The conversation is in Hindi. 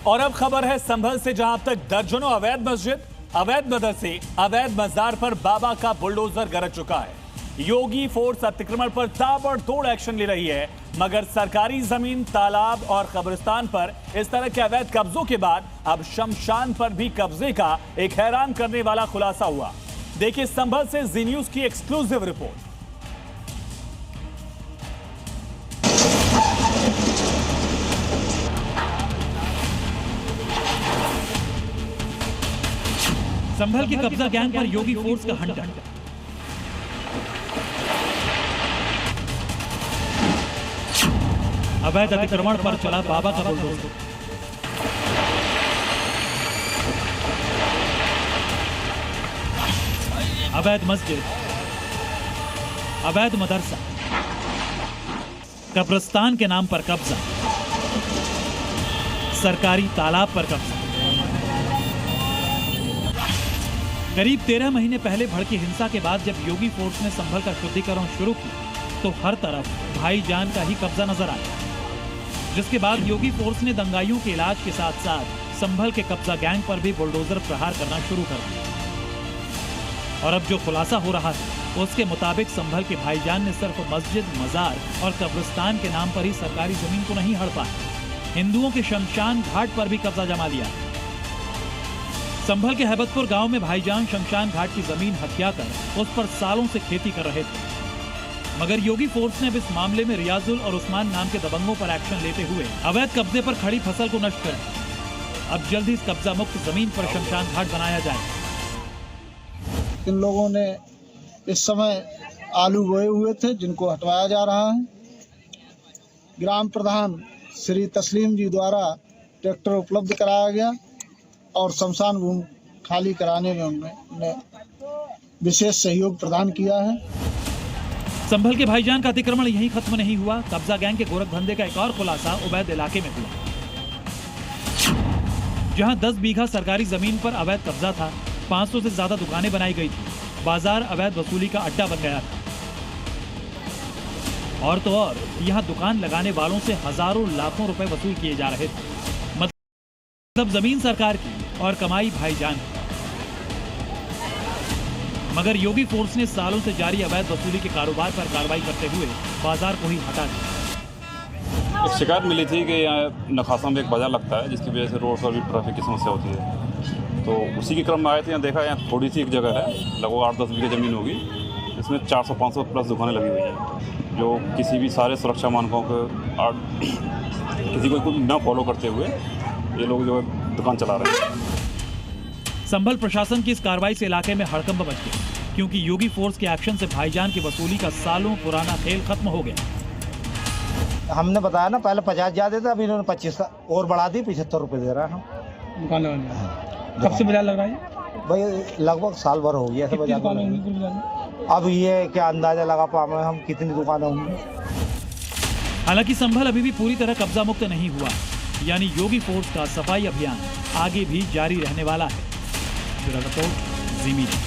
और अब खबर है संभल से, जहां अब तक दर्जनों अवैध मस्जिद, अवैध मदरसे, अवैध मजार पर बाबा का बुलडोजर गरज चुका है। योगी फोर्स अतिक्रमण पर ताबड़तोड़ एक्शन ले रही है, मगर सरकारी जमीन, तालाब और कब्रिस्तान पर इस तरह के अवैध कब्जों के बाद अब शमशान पर भी कब्जे का एक हैरान करने वाला खुलासा हुआ। देखिए संभल से जी न्यूज की एक्सक्लूसिव रिपोर्ट। संभल के कब्जा गैंग पर योगी फोर्स का हंटर। अवैध अतिक्रमण पर चला बाबा का बुलडोजर। अवैध मस्जिद, अवैध मदरसा, कब्रिस्तान के नाम पर कब्जा, सरकारी तालाब पर कब्जा। करीब 13 महीने पहले भड़की हिंसा के बाद जब योगी फोर्स ने संभल का शुद्धिकरण शुरू किया तो हर तरफ भाईजान का ही कब्जा नजर आया, जिसके बाद योगी फोर्स ने दंगाइयों के इलाज के साथ साथ संभल के कब्जा गैंग पर भी बुलडोजर प्रहार करना शुरू कर दिया। और अब जो खुलासा हो रहा है उसके मुताबिक संभल के भाईजान ने सिर्फ मस्जिद, मजार और कब्रिस्तान के नाम पर ही सरकारी जमीन को नहीं हड़पा, हिंदुओं के शमशान घाट पर भी कब्जा जमा लिया। संभल के हैबतपुर गांव में भाईजान शमशान घाट की जमीन हथिया कर उस पर सालों से खेती कर रहे थे, मगर योगी फोर्स ने अब इस मामले में रियाजुल और उस्मान नाम के दबंगों पर एक्शन लेते हुए अवैध कब्जे पर खड़ी फसल को नष्ट कर दिया। अब जल्द ही इस कब्जा मुक्त जमीन पर शमशान घाट बनाया जाए। इन लोगों ने इस समय आलू बोए हुए थे जिनको हटवाया जा रहा है। ग्राम प्रधान श्री तस्लीम जी द्वारा ट्रैक्टर उपलब्ध कराया गया और शमशान भूमि खाली कराने में उन्होंने विशेष सहयोग प्रदान किया है। संभल के भाईजान का अतिक्रमण यहीं खत्म नहीं हुआ। कब्जा गैंग के गोरख धंधे का एक और खुलासा उबैद इलाके में हुआ, जहां 10 बीघा सरकारी जमीन पर अवैध कब्जा था। 500 से ज्यादा दुकानें बनाई गई थी। बाजार अवैध वसूली का अड्डा बन गया था। और तो और यहां दुकान लगाने वालों से हजारों लाखों रुपए वसूल किए जा रहे थे। मतलब जमीन सरकार की और कमाई भाईजान की। मगर योगी फोर्स ने सालों से जारी अवैध वसूली के कारोबार पर कार्रवाई करते हुए बाजार को ही हटा दिया। एक शिकायत मिली थी कि यहाँ नखासा में एक बाजार लगता है, जिसकी वजह से रोड पर भी ट्रैफिक की समस्या होती है। तो उसी के क्रम में आए थे। यहाँ देखा, यहाँ थोड़ी सी एक जगह है, लगभग 8-10 बीघे ज़मीन होगी। इसमें 400-500 प्लस दुकानें लगी हुई हैं, जो किसी भी सारे सुरक्षा मानकों को किसी को न फॉलो करते हुए ये लोग जो है दुकान चला रहे हैं। संभल प्रशासन की इस कार्रवाई से इलाके में हड़कंप मच गया, क्योंकि योगी फोर्स के एक्शन से भाईजान की वसूली का सालों पुराना खेल खत्म हो गया। हमने बताया ना, पहले 50 ज्यादा था, अभी इन्होंने 25 और बढ़ा दी। 75 रुपए दे रहा है हम दुकान लगाने। कब से बाजार लग रहा है भाई? लगभग साल भर हो गया। अब ये क्या अंदाजा लगा पाए हम कितनी दुकानें होंगी। हालांकि संभल अभी भी पूरी तरह कब्जा मुक्त नहीं हुआ, यानी योगी फोर्स का सफाई अभियान आगे भी जारी रहने वाला है। ब्यूरो रिपोर्ट, जी मीडिया।